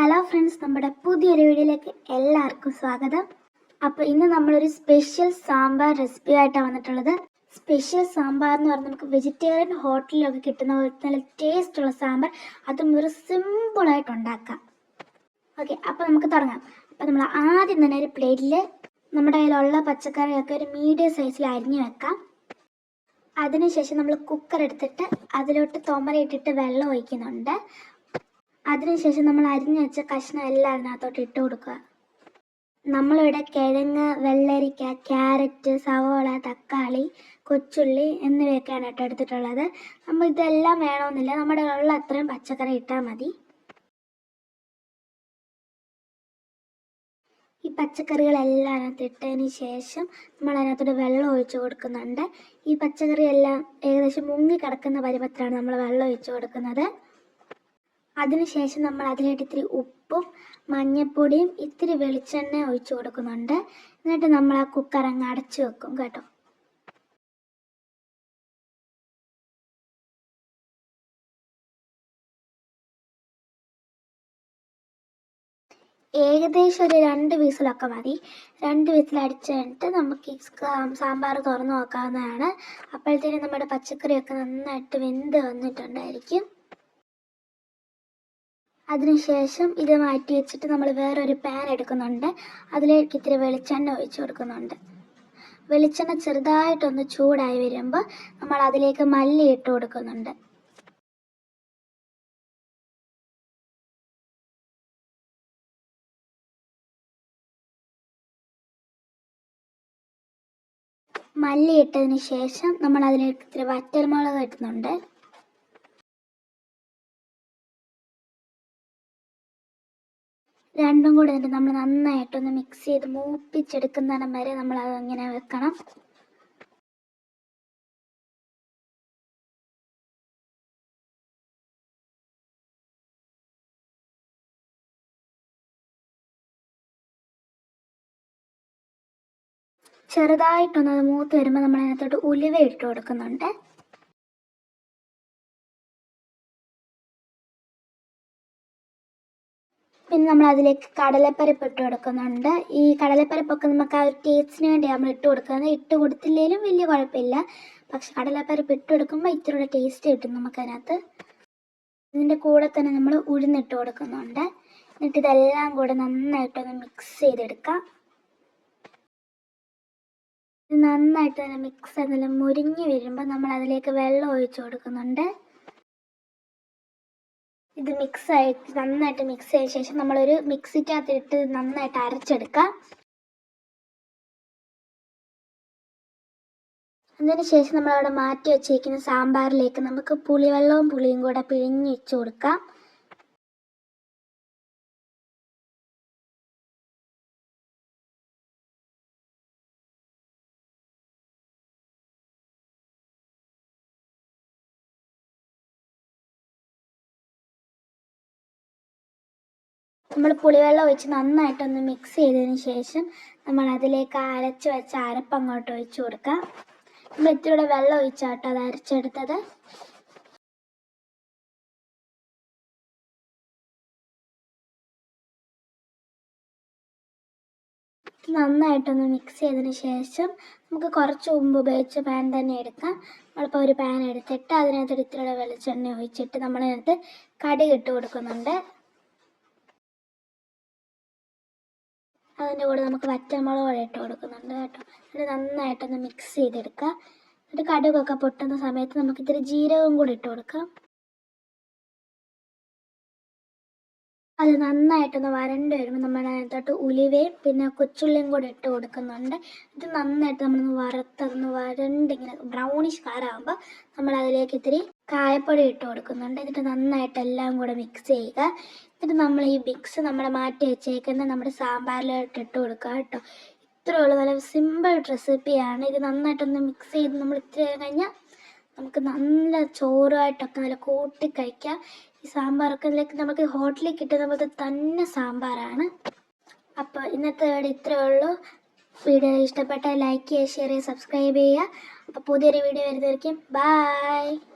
Hello friends, നമ്മുടെ പുതിയൊരു വീഡിയോയിലേക്ക് എല്ലാവർക്കും സ്വാഗതം. അപ്പോൾ ഇന്ന് നമ്മളൊരു സ്പെഷ്യൽ സാമ്പാർ റെസിപ്പി ആയിട്ടാണ് വന്നിട്ടുള്ളത്. സ്പെഷ്യൽ സാമ്പാർ എന്ന് പറഞ്ഞാൽ നമുക്ക് വെജിറ്റേറിയൻ ഹോട്ടലിലൊക്കെ കിട്ടുന്ന നല്ല ടേസ്റ്റുള്ള സാമ്പാർ, അതും ഒരു സിമ്പിളായിട്ട് ഉണ്ടാക്കാം. ഓക്കെ, അപ്പോൾ നമുക്ക് തുടങ്ങാം. അപ്പോൾ നമ്മൾ ആദ്യം തന്നെ ഒരു പ്ലേറ്റിൽ നമ്മുടെ കയ്യിലുള്ള പച്ചക്കറിയൊക്കെ ഒരു മീഡിയം സൈസിൽ അരിഞ്ഞു വെക്കാം. അതിനുശേഷം നമ്മൾ കുക്കർ എടുത്തിട്ട് അതിലോട്ട് തുമരയിട്ടിട്ട് വെള്ളം ഒഴിക്കുന്നുണ്ട്. അതിനുശേഷം നമ്മൾ അരിഞ്ഞു വെച്ച കഷ്ണം എല്ലാം അതിനകത്തോട്ട് ഇട്ട് കൊടുക്കുക. നമ്മളിവിടെ കിഴങ്ങ്, വെള്ളരിക്ക, ക്യാരറ്റ്, സവോള, തക്കാളി, കൊച്ചുള്ളി എന്നിവയൊക്കെയാണ് കേട്ടോ എടുത്തിട്ടുള്ളത്. നമ്മൾ ഇതെല്ലാം വേണമെന്നില്ല, നമ്മുടെ ഉള്ള അത്രയും പച്ചക്കറി ഇട്ടാൽ മതി. ഈ പച്ചക്കറികളെല്ലാം അതിനകത്ത് ഇട്ടതിന് ശേഷം നമ്മൾ അതിനകത്തോട്ട് വെള്ളം ഒഴിച്ചു കൊടുക്കുന്നുണ്ട്. ഈ പച്ചക്കറി എല്ലാം ഏകദേശം മുങ്ങി കിടക്കുന്ന പരുവത്തിലാണ് നമ്മൾ വെള്ളം ഒഴിച്ചു കൊടുക്കുന്നത്. അതിനുശേഷം നമ്മൾ അതിലേക്ക് ഇത്തിരി ഉപ്പും മഞ്ഞൾപ്പൊടിയും ഇത്തിരി വെളിച്ചെണ്ണ ഒഴിച്ചു കൊടുക്കുന്നുണ്ട്. എന്നിട്ട് നമ്മൾ ആ കുക്കർ അങ്ങ് അടച്ചു വെക്കും കേട്ടോ. ഏകദേശം ഒരു 2 വിസിലൊക്കെ മതി. 2 വിസിൽ അടിച്ചു കഴിഞ്ഞിട്ട് നമുക്ക് ഈ സാമ്പാർ തുറന്ന് നോക്കാവുന്നതാണ്. അപ്പോഴത്തേനും നമ്മുടെ പച്ചക്കറിയൊക്കെ നന്നായിട്ട് വെന്ത് വന്നിട്ടുണ്ടായിരിക്കും. അതിനുശേഷം ഇത് മാറ്റി വെച്ചിട്ട് നമ്മൾ വേറൊരു പാൻ എടുക്കുന്നുണ്ട്. അതിലേക്ക് ഇത്തിരി വെളിച്ചെണ്ണ ഒഴിച്ചു കൊടുക്കുന്നുണ്ട്. വെളിച്ചെണ്ണ ചെറുതായിട്ടൊന്ന് ചൂടായി വരുമ്പോൾ നമ്മൾ അതിലേക്ക് മല്ലി ഇട്ട് കൊടുക്കുന്നുണ്ട്. മല്ലി ഇട്ടതിന് ശേഷം നമ്മൾ അതിലേക്ക് ഇത്തിരി വറ്റൽമുളക് ഇടുന്നുണ്ട്. രണ്ടും കൂടെ എന്നിട്ട് നമ്മൾ നന്നായിട്ടൊന്ന് മിക്സ് ചെയ്ത് മൂപ്പിച്ചെടുക്കുന്നിടം വരെ നമ്മൾ അതങ്ങനെ വെക്കണം. ചെറുതായിട്ടൊന്ന് അത് മൂത്ത് വരുമ്പോൾ നമ്മൾ അതിനകത്തോട്ട് ഉലുവ ഇട്ട് കൊടുക്കുന്നുണ്ട്. പിന്നെ നമ്മൾ അതിലേക്ക് കടലപ്പരിപ്പ് ഇട്ട് കൊടുക്കുന്നുണ്ട്. ഈ കടലപ്പരിപ്പൊക്കെ നമുക്ക് ആ ഒരു ടേസ്റ്റിന് വേണ്ടിയാണ് നമ്മൾ ഇട്ട് കൊടുക്കുന്നത്. ഇട്ട് കൊടുത്തില്ലെങ്കിലും വലിയ കുഴപ്പമില്ല, പക്ഷെ കടലപ്പരിപ്പ് ഇട്ട് കൊടുക്കുമ്പോൾ ഇത്തിരി ടേസ്റ്റ് കിട്ടും നമുക്കതിനകത്ത്. ഇതിൻ്റെ കൂടെ തന്നെ നമ്മൾ ഉഴുന്നിട്ട് കൊടുക്കുന്നുണ്ട്. എന്നിട്ട് ഇതെല്ലാം കൂടെ നന്നായിട്ടൊന്ന് മിക്സ് ചെയ്തെടുക്കാം. ഇത് നന്നായിട്ട് തന്നെ മിക്സ് ആയി മുരിഞ്ഞ് വരുമ്പോൾ നമ്മൾ അതിലേക്ക് വെള്ളം ഒഴിച്ചു കൊടുക്കുന്നുണ്ട്. ഇത് നന്നായിട്ട് മിക്സ് ചെയ്ത ശേഷം നമ്മളൊരു മിക്സിക്കകത്തിട്ട് നന്നായിട്ട് അരച്ചെടുക്കാം. അതിനുശേഷം നമ്മളവിടെ മാറ്റി വെച്ചിരിക്കുന്ന സാമ്പാറിലേക്ക് നമുക്ക് പുളിവെള്ളവും പുളിയും കൂടെ പിഴിഞ്ഞ് വെച്ച് കൊടുക്കാം. നമ്മൾ പുളിവെള്ളം ഒഴിച്ച് നന്നായിട്ടൊന്ന് മിക്സ് ചെയ്തതിന് ശേഷം നമ്മൾ അതിലേക്ക് അരച്ച് വെച്ച അരപ്പ് അങ്ങോട്ട് ഒഴിച്ചു കൊടുക്കാം. നമ്മൾ ഇത്തിരി വെള്ളം ഒഴിച്ചാട്ടോ അത് അരച്ചെടുത്തത്. നന്നായിട്ടൊന്ന് മിക്സ് ചെയ്തതിന് ശേഷം നമുക്ക് കുറച്ച് മുമ്പ് ഉപയോഗിച്ച പാൻ തന്നെ എടുക്കാം. നമ്മളിപ്പോൾ ഒരു പാൻ എടുത്തിട്ട് അതിനകത്ത് ഇത്തിരി വെളിച്ചെണ്ണ ഒഴിച്ചിട്ട് നമ്മളതിനകത്ത് കടുക് ഇട്ട് കൊടുക്കുന്നുണ്ട്. അതിൻ്റെ കൂടെ നമുക്ക് വറ്റൽമുളക് കൂടെ ഇട്ട് കൊടുക്കുന്നുണ്ട് കേട്ടോ. ഇത് നന്നായിട്ടൊന്ന് മിക്സ് ചെയ്തെടുക്കുക. എന്നിട്ട് കടുകൊക്കെ പൊട്ടുന്ന സമയത്ത് നമുക്ക് ഇത്തിരി ജീരകവും കൂടി ഇട്ട് കൊടുക്കാം. അത് നന്നായിട്ടൊന്ന് വരണ്ട് വരുമ്പോൾ നമ്മൾ അതിനകത്തോട്ട് ഉലുവയും പിന്നെ കൊച്ചുള്ളിയും കൂടെ ഇട്ട് കൊടുക്കുന്നുണ്ട്. ഇത് നന്നായിട്ട് നമ്മളൊന്ന് വറുത്തൊന്ന് വരണ്ടിങ്ങനെ ബ്രൗണിഷ് കളറാകുമ്പോൾ നമ്മൾ അതിലേക്ക് ഇത്തിരി കായപ്പൊടി ഇട്ട് കൊടുക്കുന്നുണ്ട്. എന്നിട്ട് നന്നായിട്ട് എല്ലാം കൂടെ മിക്സ് ചെയ്യുക. എന്നിട്ട് നമ്മൾ ഈ മിക്സ് നമ്മൾ മാറ്റി വെച്ചേക്കുന്ന നമ്മുടെ സാമ്പാറിലോട്ട് ഇട്ട് കൊടുക്കുക കേട്ടോ. ഇത്രയുള്ള നല്ല സിമ്പിൾ റെസിപ്പിയാണ്. ഇത് നന്നായിട്ടൊന്ന് മിക്സ് ചെയ്ത് നമ്മൾ ഇത്തിരി കഴിഞ്ഞാൽ നമുക്ക് നല്ല ചോറുമായിട്ടൊക്കെ നല്ല കൂട്ടി കഴിക്കാം. ഈ സാമ്പാറൊക്കെ നമുക്ക് ഹോട്ടലിൽ കിട്ടുന്ന പോലത്തെ തന്നെ സാമ്പാറാണ്. അപ്പോൾ ഇന്നത്തെ വീഡിയോ ഇത്രയേ ഉള്ളൂ. വീഡിയോ ഇഷ്ടപ്പെട്ടാൽ ലൈക്ക് ചെയ്യുക, ഷെയർ ചെയ്യുക, സബ്സ്ക്രൈബ് ചെയ്യുക. അപ്പോൾ പുതിയൊരു വീഡിയോ വരുന്നതായിരിക്കും. ബൈ.